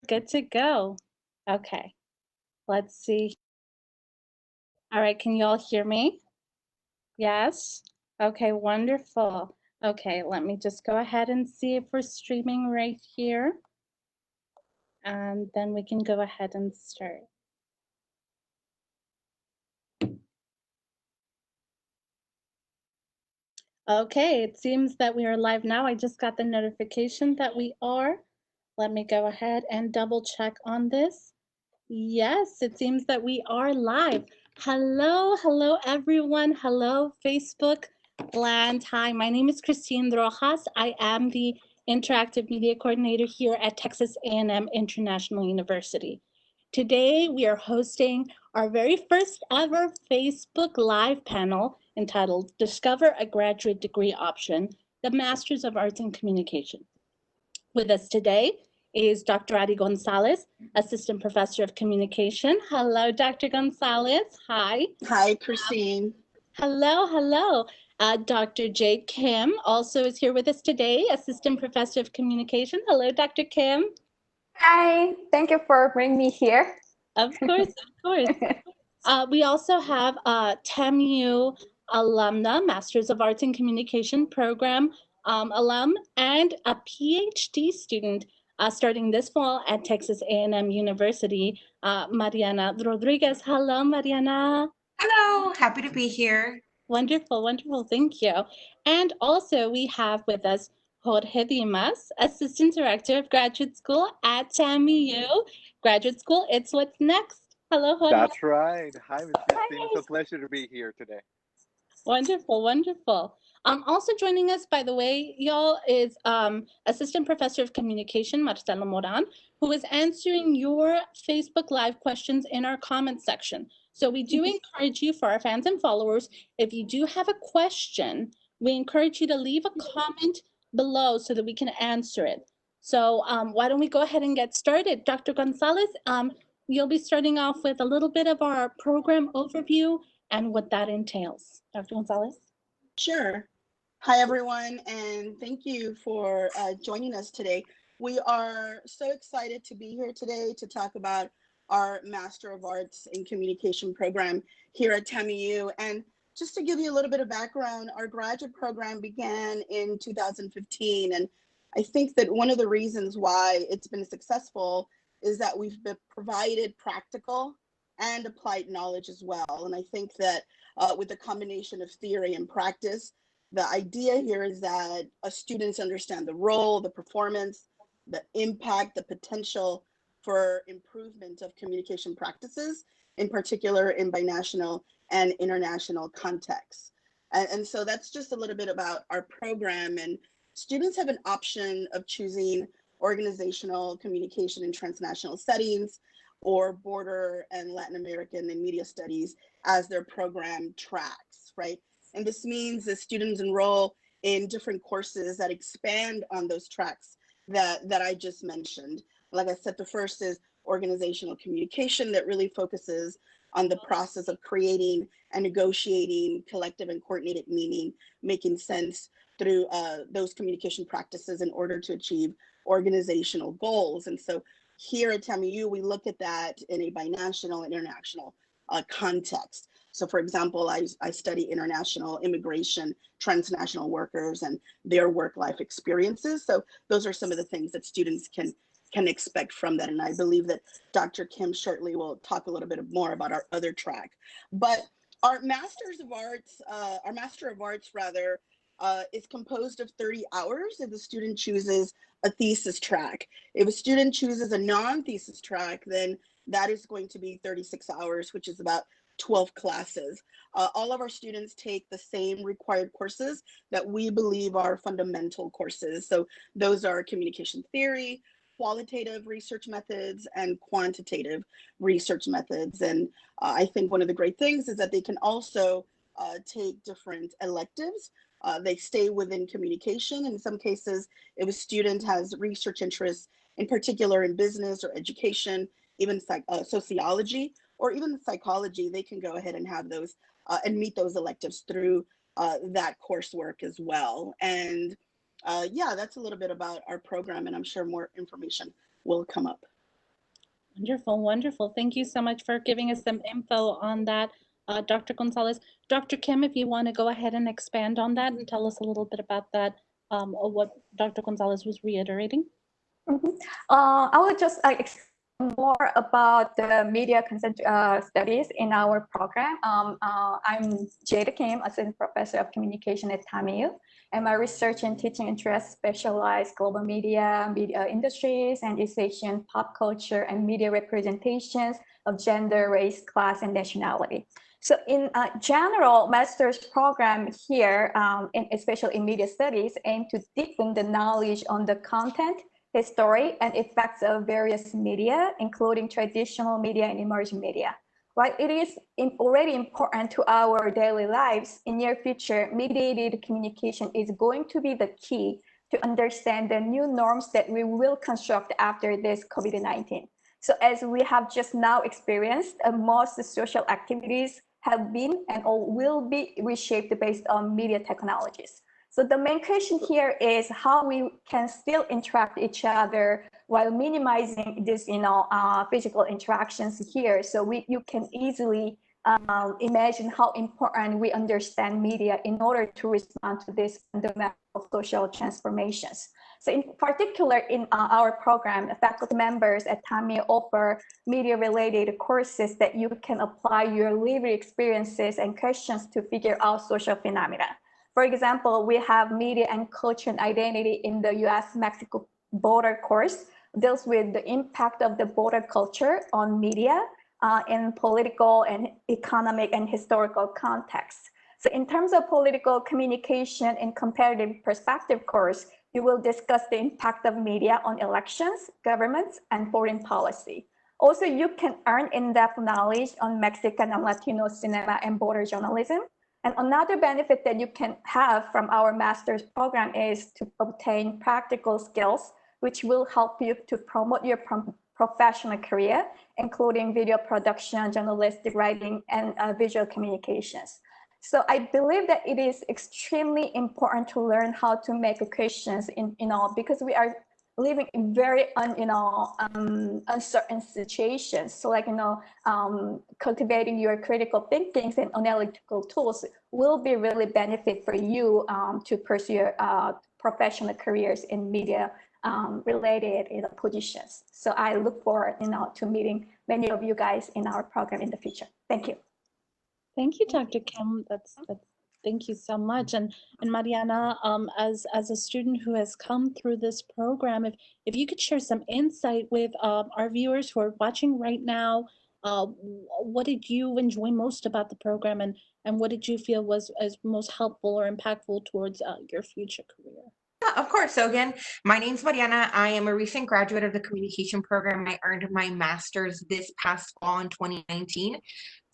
Good to go. Okay, let's see. All right, can you all hear me? Yes? Okay, wonderful. Okay, let me just go ahead and see if we're streaming right here. And then we can go ahead and start. Okay, it seems that we are live now. I just got the notification that we are. Let me go ahead and double check on this. Yes, it seems that we are live. Hello, everyone. Hello, Facebook land. Hi, my name is Christine Rojas. I am the Interactive Media Coordinator here at Texas A&M International University. Today, we are hosting our very first ever Facebook Live panel entitled Discover a Graduate Degree Option, the Masters of Arts in Communication. With us today is Dr. Ariadne González, Assistant Professor of Communication. Hello, Dr. González. Hi. Hi, Christine. Hello. Dr. Jade Kim also is here with us today, Assistant Professor of Communication. Hello, Dr. Kim. Hi, thank you for bringing me here. Of course. We also have TAMIU alumna, Masters of Arts in Communication program alum, and a PhD student starting this fall at Texas A&M University, Mariana Rodriguez. Hello, Mariana. Hello, happy to be here. Wonderful, thank you. And also we have with us Jorge Dimas, Assistant Director of Graduate School at TAMIU. Graduate School, it's what's next. Hello, Jorge. That's right. Hi, Ms. Christine. It's a pleasure to be here today. Wonderful. Also joining us, by the way, y'all, is Assistant Professor of Communication, Marcelo Moran, who is answering your Facebook Live questions in our comments section. So we do encourage you, for our fans and followers, if you do have a question, we encourage you to leave a comment below so that we can answer it. So why don't we go ahead and get started? Dr. González, you'll be starting off with a little bit of our program overview and what that entails. Dr. González? Sure. Hi, everyone, and thank you for joining us today. We are so excited to be here today to talk about our Master of Arts in Communication program here at TAMIU. And just to give you a little bit of background, our graduate program began in 2015. And I think that one of the reasons why it's been successful is that we've provided practical and applied knowledge as well. And I think that with the combination of theory and practice, the idea here is that students understand the role, the performance, the impact, the potential for improvement of communication practices, in particular in binational and international contexts. And so that's just a little bit about our program. And students have an option of choosing organizational communication in transnational settings, or border and Latin American and media studies as their program tracks, right? And this means that students enroll in different courses that expand on those tracks that I just mentioned. Like I said, the first is organizational communication that really focuses on the process of creating and negotiating collective and coordinated meaning, making sense through those communication practices in order to achieve organizational goals. And so here at TAMIU, we look at that in a binational, international context. So for example, I study international immigration, transnational workers, and their work-life experiences. So those are some of the things that students can expect from that. And I believe that Dr. Kim shortly will talk a little bit more about our other track. But our Master of Arts is composed of 30 hours if the student chooses a thesis track. If a student chooses a non-thesis track, then that is going to be 36 hours, which is about 12 classes. All of our students take the same required courses that we believe are fundamental courses. So those are communication theory, qualitative research methods, and quantitative research methods. And I think one of the great things is that they can also take different electives. They stay within communication. In some cases, if a student has research interests, in particular in business or education, even sociology, or even psychology, they can go ahead and have those and meet those electives through that coursework as well. And yeah, that's a little bit about our program, and I'm sure more information will come up. Wonderful, wonderful. Thank you so much for giving us some info on that, Dr. Gonzalez. Dr. Kim, if you want to go ahead and expand on that and tell us a little bit about that, or what Dr. Gonzalez was reiterating. I will just explain more about the media consent studies in our program. I'm Jada Kim, Assistant Professor of Communication at TAMIU, and my research and teaching interests specialize global media, media industries, and East Asian pop culture and media representations of gender, race, class, and nationality. So in general, master's program here, especially in media studies, aim to deepen the knowledge on the content, history, and effects of various media, including traditional media and emerging media. While it is already important to our daily lives, in near future, mediated communication is going to be the key to understand the new norms that we will construct after this COVID-19. So as we have just now experienced, most social activities have been and will be reshaped based on media technologies. So the main question here is how we can still interact each other while minimizing this, physical interactions here. So you can easily imagine how important we understand media in order to respond to these fundamental social transformations. So in particular, in our program, faculty members at TAMIU offer media-related courses that you can apply your lived experiences and questions to figure out social phenomena. For example, we have media and culture and identity in the US-Mexico border course, deals with the impact of the border culture on media in political and economic and historical contexts. So in terms of political communication in comparative perspective course, you will discuss the impact of media on elections, governments, and foreign policy. Also, you can earn in-depth knowledge on Mexican and Latino cinema and border journalism. And another benefit that you can have from our master's program is to obtain practical skills, which will help you to promote your professional career, including video production, journalistic writing, and visual communications. So I believe that it is extremely important to learn how to make questions because we are living in very uncertain situations. So cultivating your critical thinkings and analytical tools will be really benefit for you to pursue your professional careers in media related positions. So I look forward to meeting many of you guys in our program in the future. Thank you. Thank you, Dr. Kim. Thank you so much. And Mariana, as a student who has come through this program, if you could share some insight with our viewers who are watching right now, what did you enjoy most about the program, and what did you feel was most helpful or impactful towards your future career? Yeah, of course. So again, my name's Mariana. I am a recent graduate of the communication program. I earned my master's this past fall in 2019.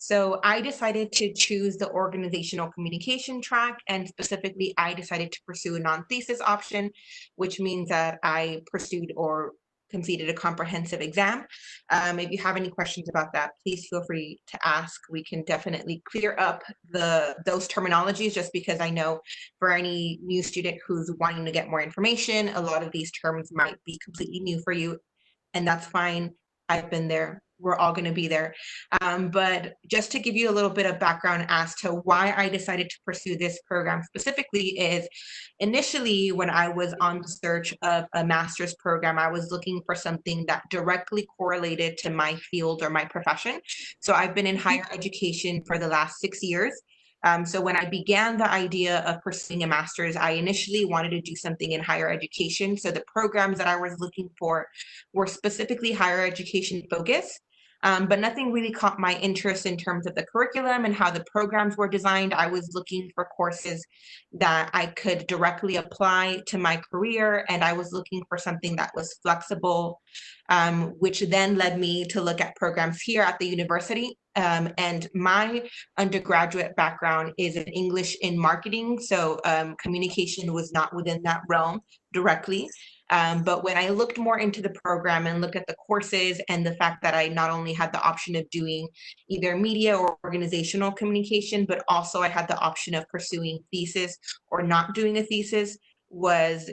So I decided to choose the organizational communication track, and specifically, I decided to pursue a non-thesis option, which means that I pursued or completed a comprehensive exam. If you have any questions about that, please feel free to ask. We can definitely clear up those terminologies, just because I know for any new student who's wanting to get more information, a lot of these terms might be completely new for you, and that's fine. I've been there. We're all going to be there. But just to give you a little bit of background as to why I decided to pursue this program specifically is initially when I was on the search of a master's program, I was looking for something that directly correlated to my field or my profession. So I've been in higher education for the last 6 years. So when I began the idea of pursuing a master's, I initially wanted to do something in higher education. So the programs that I was looking for were specifically higher education focused. But nothing really caught my interest in terms of the curriculum and how the programs were designed. I was looking for courses that I could directly apply to my career, and I was looking for something that was flexible, which then led me to look at programs here at the university. And my undergraduate background is in English in marketing, so communication was not within that realm directly. But when I looked more into the program and looked at the courses and the fact that I not only had the option of doing either media or organizational communication, but also I had the option of pursuing thesis or not doing a thesis, was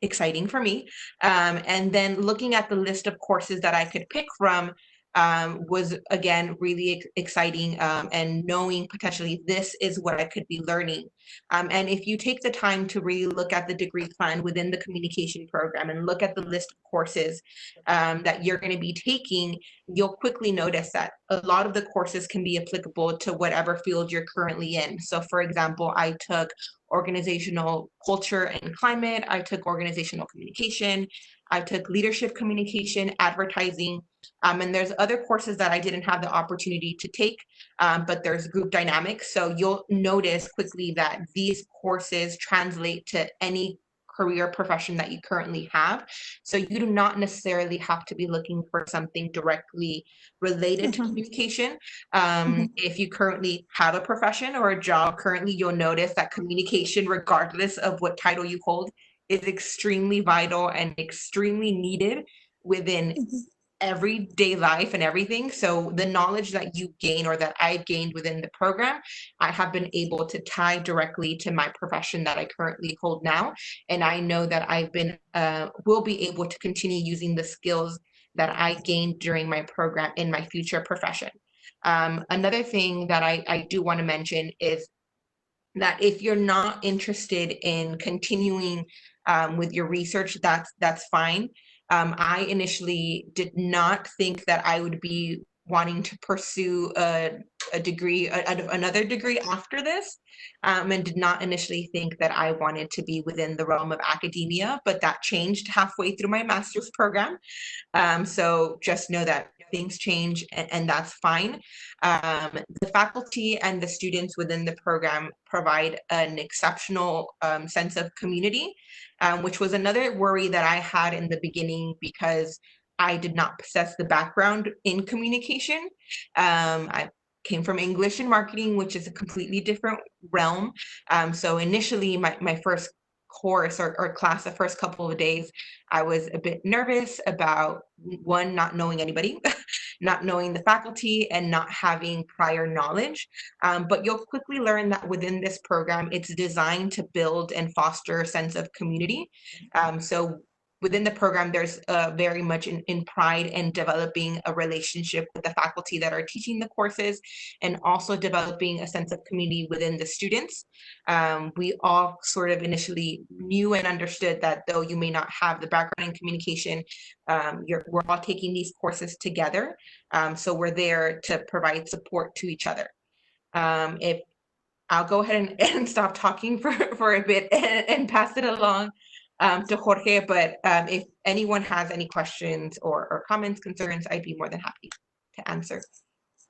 exciting for me. And then looking at the list of courses that I could pick from, was again really exciting, and knowing potentially this is what I could be learning. And if you take the time to really look at the degree plan within the communication program and look at the list of courses that you're going to be taking, you'll quickly notice that a lot of the courses can be applicable to whatever field you're currently in. So for example, I took organizational culture and climate, I took organizational communication, I took leadership communication, advertising, and there's other courses that I didn't have the opportunity to take, but there's group dynamics. So you'll notice quickly that these courses translate to any career profession that you currently have. So you do not necessarily have to be looking for something directly related to communication. If you currently have a profession or a job currently, you'll notice that communication, regardless of what title you hold, is extremely vital and extremely needed within everyday life and everything. So the knowledge that you gain or that I've gained within the program, I have been able to tie directly to my profession that I currently hold now. And I know that I've been, will be able to continue using the skills that I gained during my program in my future profession. Another thing that I do want to mention is that if you're not interested in continuing with your research, that's fine. I initially did not think that I would be wanting to pursue a degree, another degree after this, and did not initially think that I wanted to be within the realm of academia, but that changed halfway through my master's program. So just know that things change, and that's fine. The faculty and the students within the program provide an exceptional sense of community, which was another worry that I had in the beginning because I did not possess the background in communication. I came from English and marketing, which is a completely different realm. So initially, my first course or class, the first couple of days, I was a bit nervous about one, not knowing anybody, not knowing the faculty, and not having prior knowledge. But you'll quickly learn that within this program, it's designed to build and foster a sense of community. So within the program, there's very much in pride in developing a relationship with the faculty that are teaching the courses, and also developing a sense of community within the students. We all sort of initially knew and understood that though you may not have the background in communication, we're all taking these courses together. So we're there to provide support to each other. If I'll go ahead and stop talking for a bit and pass it along to Jorge, but if anyone has any questions or comments, concerns, I'd be more than happy to answer.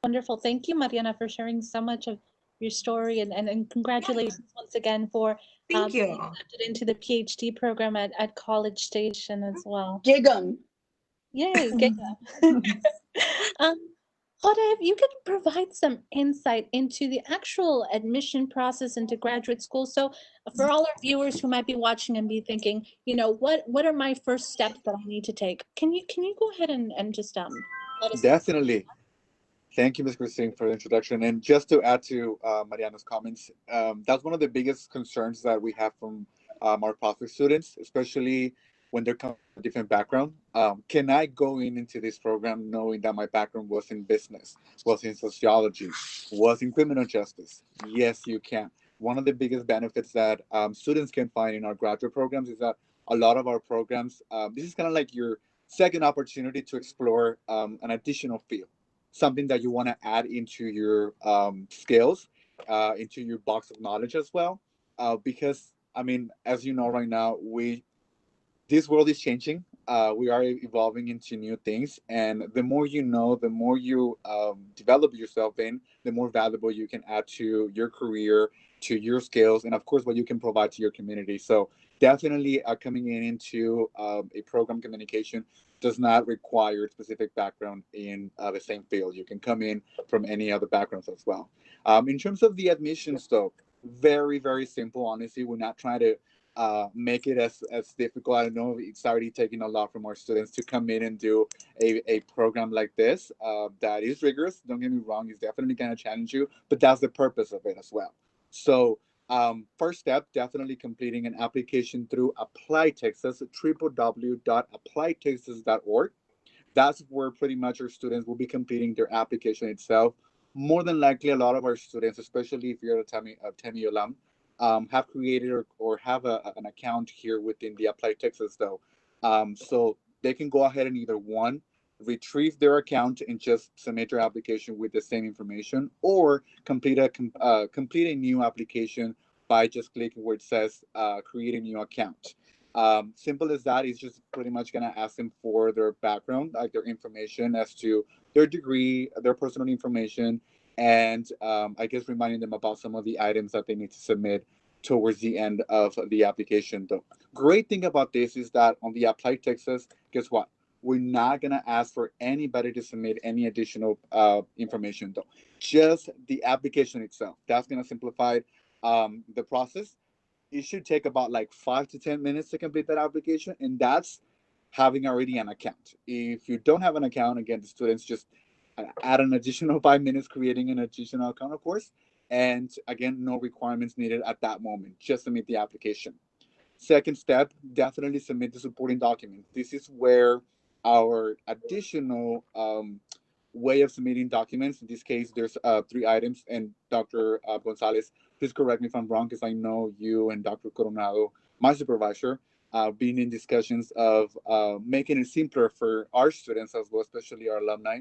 Wonderful. Thank you, Mariana, for sharing so much of your story, and congratulations once again for Thank being you. accepted into the PhD program at College Station as well. Gig 'em. Yay, get Jorge, if you could provide some insight into the actual admission process into graduate school. So for all our viewers who might be watching and be thinking, you know, what are my first steps that I need to take? Can you go ahead and just let us know? Definitely. Thank you, Ms. Christine, for the introduction. And just to add to Mariana's comments, that's one of the biggest concerns that we have from our POSIT students, especially when they're coming from a different background. Can I go into this program knowing that my background was in business, was in sociology, was in criminal justice? Yes, you can. One of the biggest benefits that students can find in our graduate programs is that a lot of our programs, this is kind of like your second opportunity to explore an additional field, something that you want to add into your skills, into your box of knowledge as well. Because I mean, as you know, right now this world is changing. We are evolving into new things, and the more you know, the more you develop yourself in, the more valuable you can add to your career, to your skills, and of course, what you can provide to your community. So definitely, coming into a program communication does not require a specific background in the same field. You can come in from any other backgrounds as well. In terms of the admissions, though, very, very simple. Honestly, we're not trying to make it as difficult. I know it's already taking a lot from our students to come in and do a program like this that is rigorous. Don't get me wrong, it's definitely going to challenge you, but that's the purpose of it as well. So first step, definitely completing an application through Apply Texas, www.applytexas.org. That's where pretty much our students will be completing their application itself. More than likely, a lot of our students, especially if you're a TAMIU alum, have created or have an account here within the Apply Texas, though. So they can go ahead and either one, retrieve their account and just submit their application with the same information, or complete a new application by just clicking where it says create a new account. Simple as that. Is just pretty much gonna ask them for their background, like their information as to their degree, their personal information, and I guess reminding them about some of the items that they need to submit towards the end of the application. The great thing about this is that on the Apply Texas, guess what? We're not gonna ask for anybody to submit any additional information, though. Just the application itself. That's gonna simplify the process. It should take about like 5 to 10 minutes to complete that application, and that's having already an account. If you don't have an account, again, the students just add an additional 5 minutes creating an additional account, of course, and again, no requirements needed at that moment. Just submit the application. Second step, definitely submit the supporting documents. This is where our additional way of submitting documents. In this case, there's 3 items, and Dr. González, please correct me if I'm wrong, because I know you and Dr. Coronado, my supervisor, been in discussions of making it simpler for our students as well, especially our alumni.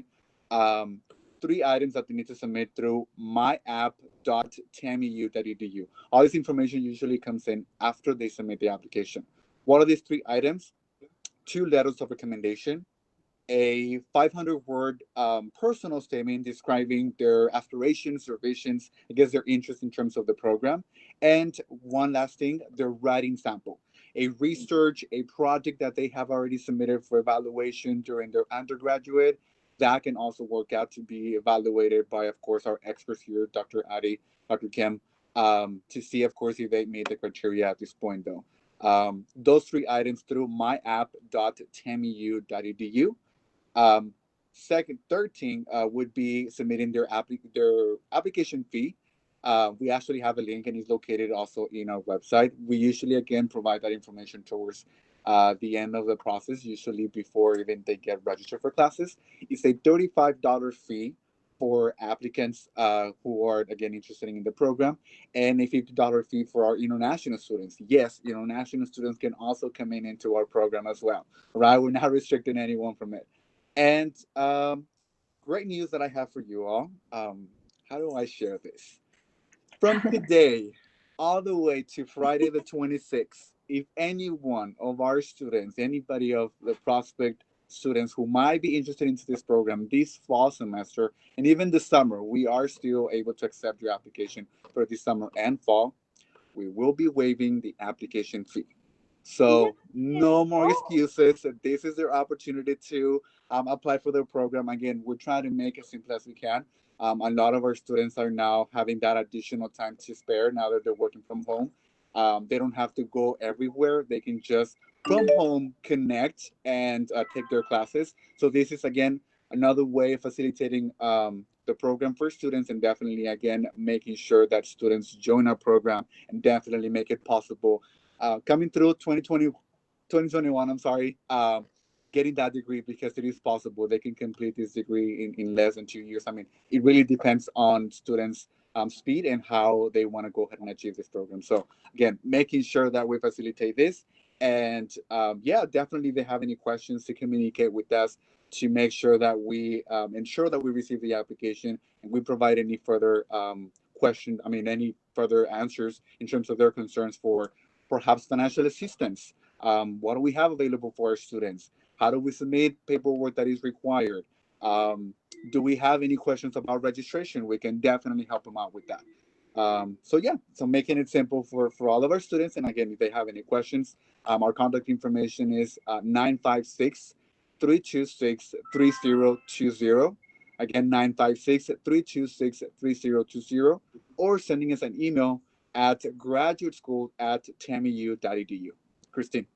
Um, 3 items that they need to submit through myapp.tamiu.edu. All this information usually comes in after they submit the application. What are these 3 items? 2 letters of recommendation, a 500-word personal statement describing their aspirations, their visions, I guess their interest in terms of the program, and one last thing, their writing sample, a research, a project that they have already submitted for evaluation during their undergraduate. That can also work out to be evaluated by, of course, our experts here, Dr. Adi, Dr. Kim, to see, of course, if they meet the criteria at this point, though. Those 3 items through myapp.tamiu.edu. um, third thing would be submitting their application fee. We actually have a link, and it's located also in our website. We usually again provide that information towards the end of the process, usually before even they get registered for classes. It's a $35 fee for applicants who are again interested in the program, and a $50 fee for our international students. Yes, international students can also come in into our program as well. Right, we're not restricting anyone from it. And great news that I have for you all. How do I share this? From today all the way to Friday the 26th, if any one of our students, anybody of the prospect students who might be interested into this program this fall semester and even this summer, we are still able to accept your application for this summer and fall. We will be waiving the application fee. So no more excuses. This is their opportunity to apply for the program. Again, we're trying to make it simple as we can. A lot of our students are now having that additional time to spare now that they're working from home. They don't have to go everywhere. They can just from home connect and take their classes. So this is again another way of facilitating the program for students, and definitely again making sure that students join our program and definitely make it possible coming through 2020, 2021, I'm sorry, getting that degree, because it is possible. They can complete this degree in less than 2 years. I mean, it really depends on students' speed and how they want to go ahead and achieve this program. So again, making sure that we facilitate this. And yeah, definitely if they have any questions to communicate with us to make sure that we ensure that we receive the application and we provide any further any further answers in terms of their concerns for perhaps financial assistance. What do we have available for our students? How do we submit paperwork that is required? Do we have any questions about registration? We can definitely help them out with that. So yeah, so making it simple for all of our students. And again, if they have any questions, our contact information is 956 326 3020. Again, 956 326 3020, or sending us an email at graduateschool@tamiu.edu. Christine.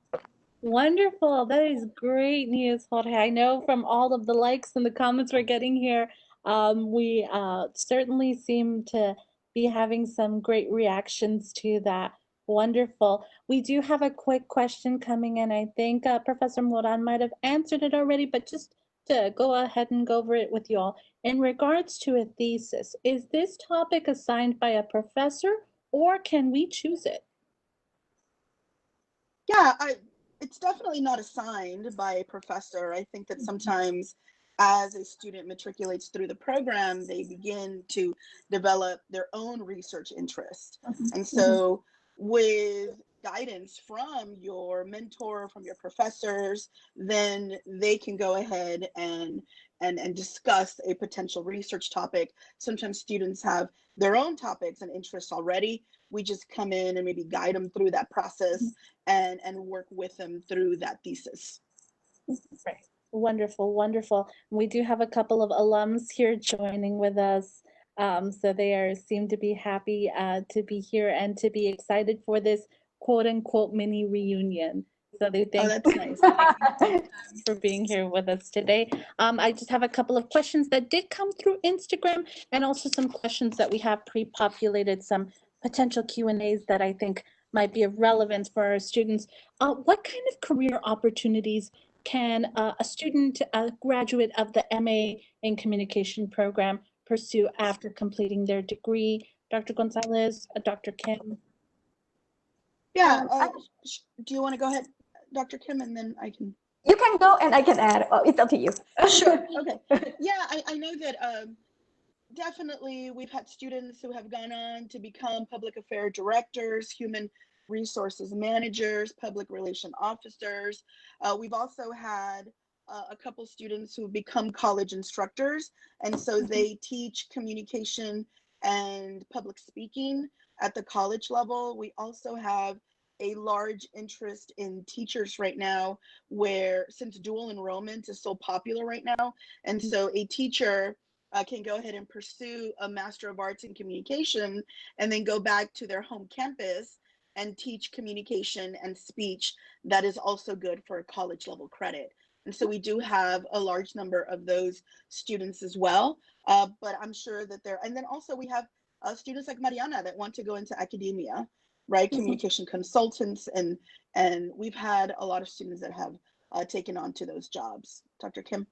Wonderful. That is great news, Jorge. I know from all of the likes and the comments we're getting here, we certainly seem to be having some great reactions to that. Wonderful. We do have a quick question coming in. I think Professor Moran might have answered it already, but just to go ahead and go over it with you all. In regards to a thesis, is this topic assigned by a professor or can we choose it? Yeah, it's definitely not assigned by a professor. I think that sometimes as a student matriculates through the program, they begin to develop their own research interest. And so with guidance from your mentor, from your professors, then they can go ahead and discuss a potential research topic. Sometimes students have their own topics and interests already. We just come in and maybe guide them through that process and work with them through that thesis. Right. Wonderful, wonderful. We do have a couple of alums here joining with us. So they seem to be happy to be here and to be excited for this quote unquote mini reunion. So they Oh, thank that's nice. for being here with us today. I just have a couple of questions that did come through Instagram and also some questions that we have pre-populated, some potential Q&As that I think might be of relevance for our students. What kind of career opportunities can a student, a graduate of the MA in Communication program pursue after completing their degree? Dr. González, Dr. Kim? Yeah, do you want to go ahead, Dr. Kim, and then I can... You can go and I can add. It's up to you. Sure, okay. Yeah, I know that definitely we've had students who have gone on to become public affairs directors, human resources managers, public relation officers. We've also had a couple students who become college instructors, and so they teach communication and public speaking at the college level. We also have a large interest in teachers right now, where since dual enrollment is so popular right now, and so a teacher can go ahead and pursue a Master of Arts in Communication and then go back to their home campus and teach communication and speech. That is also good for a college level credit. And so we do have a large number of those students as well. But I'm sure that and then also we have students like Mariana that want to go into academia, right? Communication consultants, and we've had a lot of students that have taken on to those jobs. Dr. Kim?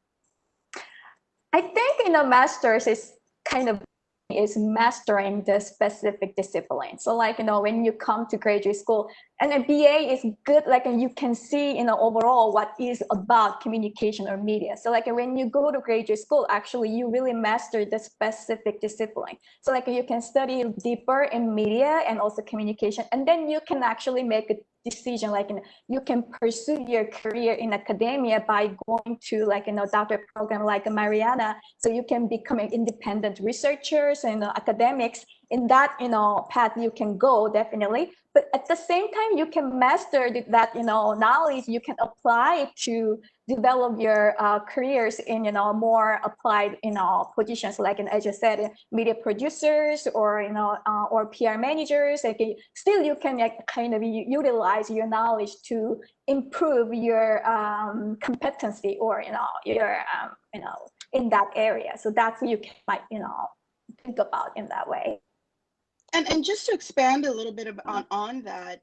I think in a master's is mastering the specific discipline. So like, when you come to graduate school, and a BA is good, like you can see, overall what is about communication or media. So like when you go to graduate school, actually you really master the specific discipline. So like you can study deeper in media and also communication, and then you can actually make a decision, like you can pursue your career in academia by going to like doctorate program like Mariana, so you can become an independent researchers and academics. In that path you can go, definitely, but at the same time you can master that knowledge. You can apply to develop your careers in more applied positions, like as you said, media producers or or PR managers. Like still you can kind of utilize your knowledge to improve your competency or your in that area. So that's what you can think about in that way. And just to expand a little bit on that,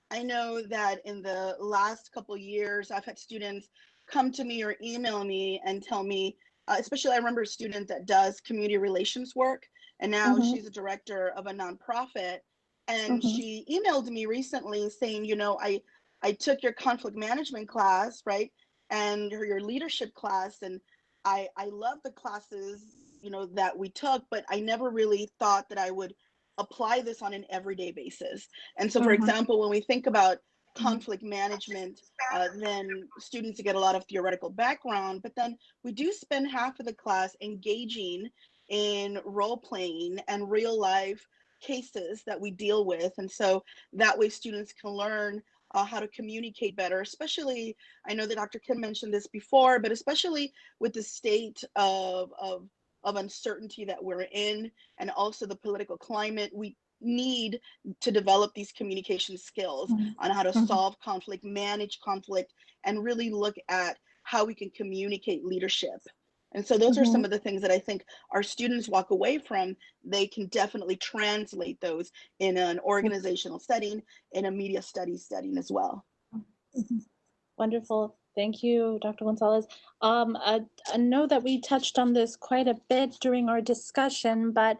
I know that in the last couple of years, I've had students come to me or email me and tell me, especially I remember a student that does community relations work, and now she's a director of a nonprofit, and she emailed me recently saying, I took your conflict management class, right, and your leadership class, and I love the classes, that we took, but I never really thought that I would apply this on an everyday basis. And so, for example, when we think about conflict management, then students get a lot of theoretical background, but then we do spend half of the class engaging in role playing and real life cases that we deal with. And so that way students can learn how to communicate better, especially, I know that Dr. Kim mentioned this before, but especially with the state of uncertainty that we're in, and also the political climate, we need to develop these communication skills on how to solve conflict, manage conflict, and really look at how we can communicate leadership. And so those are some of the things that I think our students walk away from. They can definitely translate those in an organizational setting, in a media studies setting as well. Wonderful. Thank you, Dr. Gonzalez. I know that we touched on this quite a bit during our discussion, but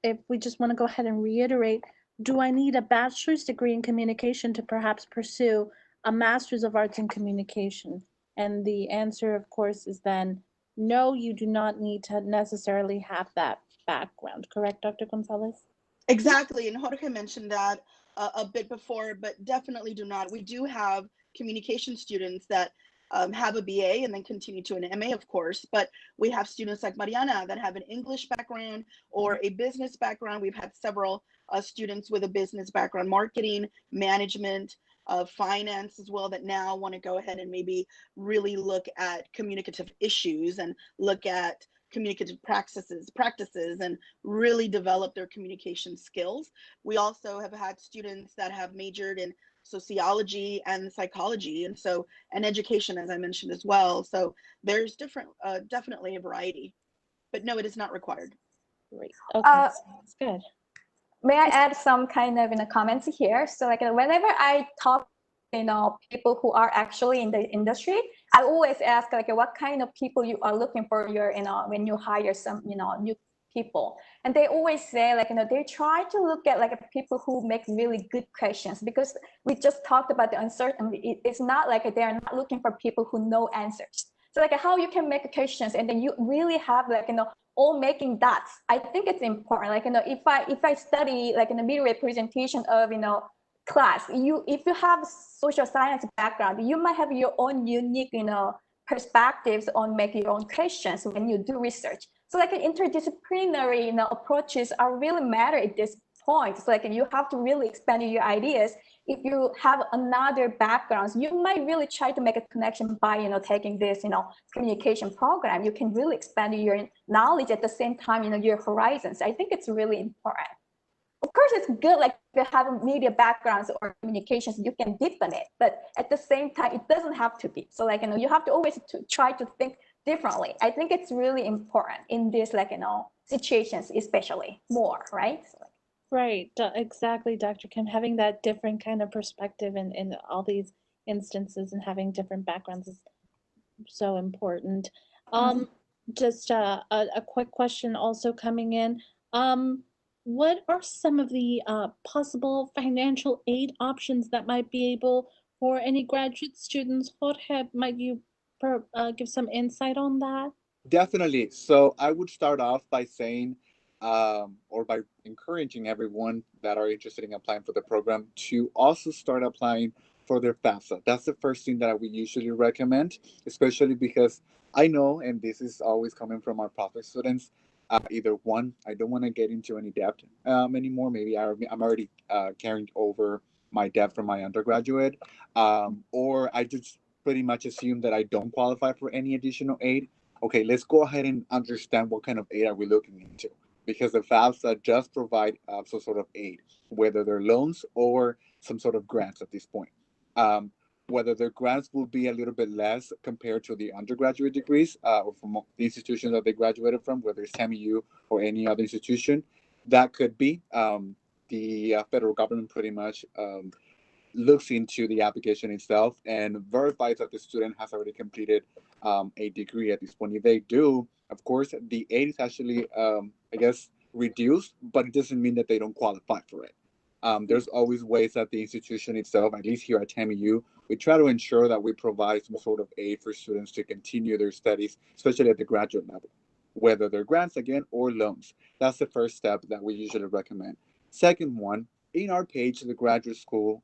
if we just want to go ahead and reiterate, do I need a bachelor's degree in communication to perhaps pursue a master's of arts in communication? And the answer, of course, is then no, you do not need to necessarily have that background. Correct, Dr. Gonzalez? Exactly, and Jorge mentioned that a bit before, but definitely do not. We do have communication students that have a BA and then continue to an MA, of course, but we have students like Mariana that have an English background or a business background. We've had several students with a business background, marketing, management, finance as well, that now want to go ahead and maybe really look at communicative issues and look at communicative practices and really develop their communication skills. We also have had students that have majored in sociology and psychology, and education, as I mentioned as well. So there's definitely a variety, but no, it is not required. Great. Okay, sounds good. May I add some kind of comments here? So like whenever I talk, people who are actually in the industry, I always ask like what kind of people you are looking for your, when you hire some, new people. And they always say like, they try to look at like people who make really good questions, because we just talked about the uncertainty. It's not like they're not looking for people who know answers. So like how you can make questions and then you really have like, all making dots. I think it's important. Like, if I study like in the media representation of, class, if you have social science background, you might have your own unique, perspectives on making your own questions when you do research. So like interdisciplinary, approaches are really matter at this point. So like you have to really expand your ideas. If you have another backgrounds, you might really try to make a connection by, taking this, communication program. You can really expand your knowledge at the same time, your horizons. I think it's really important. Of course, it's good, like if you have media backgrounds or communications, you can deepen it, but at the same time, it doesn't have to be. So like, you have to always try to think differently. I think it's really important in this, like, situations, especially more, right? So, right, exactly, Dr. Kim, having that different kind of perspective in all these instances and having different backgrounds is so important. Just a quick question also coming in. What are some of the possible financial aid options that might be able for any graduate students? Jorge, might you give some insight on that? Definitely. So I would start off by saying, or by encouraging everyone that are interested in applying for the program to also start applying for their FAFSA. That's the first thing that we usually recommend, especially because I know, and this is always coming from our profit students, either one, I don't want to get into any debt anymore. Maybe I'm already carrying over my debt from my undergraduate, or I just pretty much assume that I don't qualify for any additional aid. Okay, let's go ahead and understand what kind of aid are we looking into, because the FAFSA just provide some sort of aid, whether they're loans or some sort of grants at this point. Um, Whether their grants will be a little bit less compared to the undergraduate degrees or from the institutions that they graduated from, whether it's TAMIU or any other institution, that could be. The federal government pretty much looks into the application itself and verifies that the student has already completed a degree at this point. If they do, of course, the aid is actually, I guess, reduced, but it doesn't mean that they don't qualify for it. There's always ways that the institution itself, at least here at TAMIU, we try to ensure that we provide some sort of aid for students to continue their studies, especially at the graduate level, whether they're grants again or loans. That's the first step that we usually recommend. Second one, in our page, the graduate school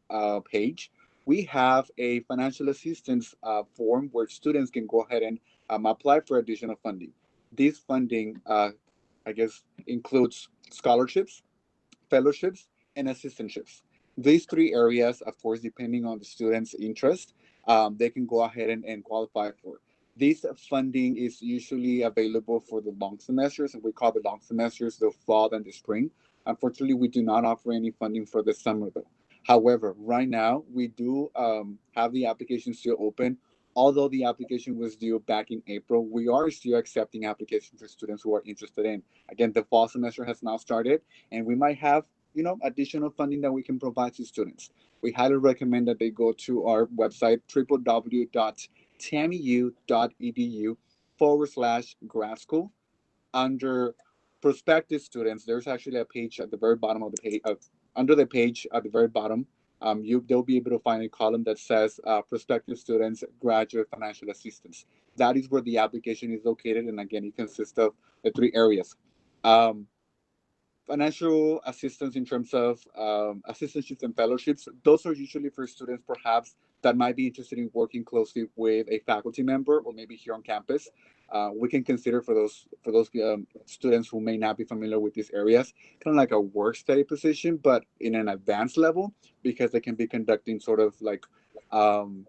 page, we have a financial assistance form where students can go ahead and apply for additional funding. This funding, I guess, includes scholarships, fellowships, and assistantships. These three areas, of course, depending on the student's interest, they can go ahead and qualify for. This funding is usually available for the long semesters, and we call the long semesters the fall and the spring. Unfortunately, we do not offer any funding for the summer, though. However, right now, we do have the application still open. Although the application was due back in April, we are still accepting applications for students who are interested in. Again, the fall semester has now started, and we might have additional funding that we can provide to students. We highly recommend that they go to our website, www.tamiu.edu/grad school. Under prospective students, there's actually a page at the very bottom of the page, under the page at the very bottom. They'll be able to find a column that says prospective students graduate financial assistance. That is where the application is located, and again, it consists of the three areas. Um, Financial assistance in terms of assistantships and fellowships, those are usually for students perhaps that might be interested in working closely with a faculty member or maybe here on campus. We can consider for those students who may not be familiar with these areas, kind of like a work study position, but in an advanced level, because they can be conducting sort of like um,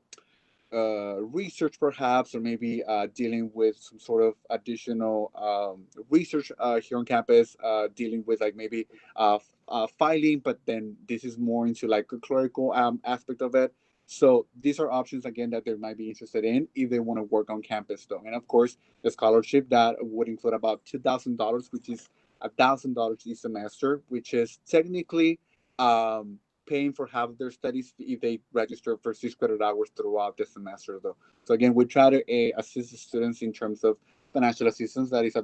research perhaps, or maybe dealing with some sort of additional research here on campus, dealing with like maybe filing, but then this is more into like a clerical aspect of it. So these are options again that they might be interested in if they want to work on campus though. And of course, the scholarship that would include about $2,000, which is $1,000 each semester, which is technically um, paying for half of their studies if they register for 6 credit hours throughout the semester though. So again, we try to assist the students in terms of financial assistance that is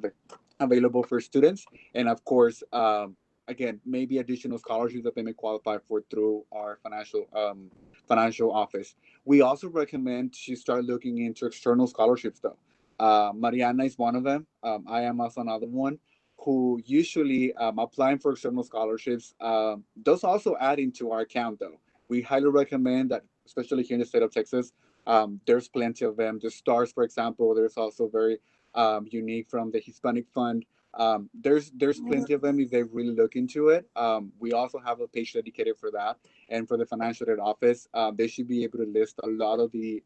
available for students. And of course, again, maybe additional scholarships that they may qualify for through our financial office. We also recommend to start looking into external scholarships though. Mariana is one of them. I am also another one who usually applying for external scholarships. Those also add into our account though. We highly recommend that, especially here in the state of Texas. There's plenty of them. The stars, for example, there's also very unique from the Hispanic Fund. There's plenty of them if they really look into it. We also have a page dedicated for that, and for the financial aid office, they should be able to list a lot of the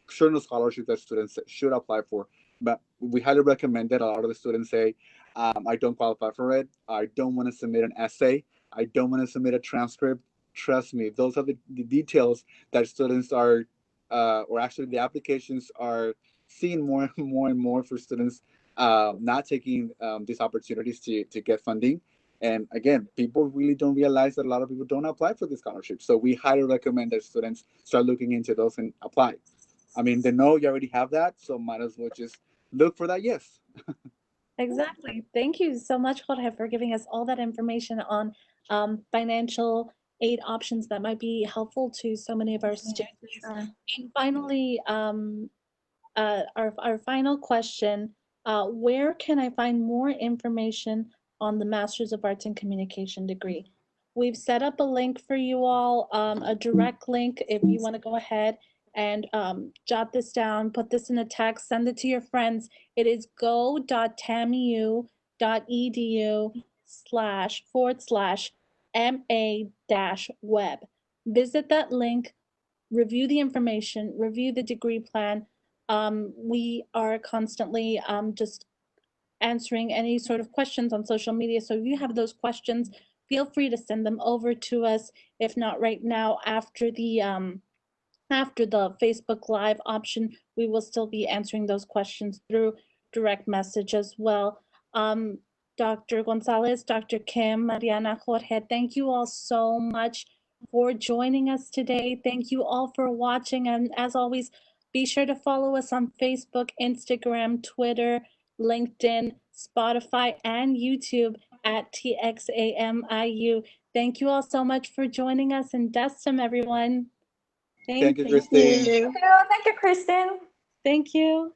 external scholarships that students should apply for. But we highly recommend that. A lot of the students say, I don't qualify for it. I don't want to submit an essay. I don't want to submit a transcript. Trust me, those are the details that students are, or actually the applications are seeing more and more and more for students not taking these opportunities to get funding. And again, people really don't realize that a lot of people don't apply for the scholarships. So we highly recommend that students start looking into those and apply. I mean, they know you already have that, so might as well just look for that. Yes. Exactly. Thank you so much, Jorge, for giving us all that information on financial aid options that might be helpful to so many of our students. Sure. And finally, our final question, where can I find more information on the Masters of Arts in Communication degree? We've set up a link for you all, a direct link if you want to go ahead and jot this down, put this in a text, send it to your friends. It is go.tamiu.edu//MA-web. Visit that link, review the information, review the degree plan. We are constantly just answering any sort of questions on social media. So if you have those questions, feel free to send them over to us. If not right now, after the Facebook Live option, we will still be answering those questions through direct message as well. Dr. González, Dr. Kim, Mariana, Jorge, thank you all so much for joining us today. Thank you all for watching. And as always, be sure to follow us on Facebook, Instagram, Twitter, LinkedIn, Spotify, and YouTube at TXAMIU. Thank you all so much for joining us, and Destum, everyone. Thank you, Thank Christine. Thank you. Thank you, Kristen. Thank you.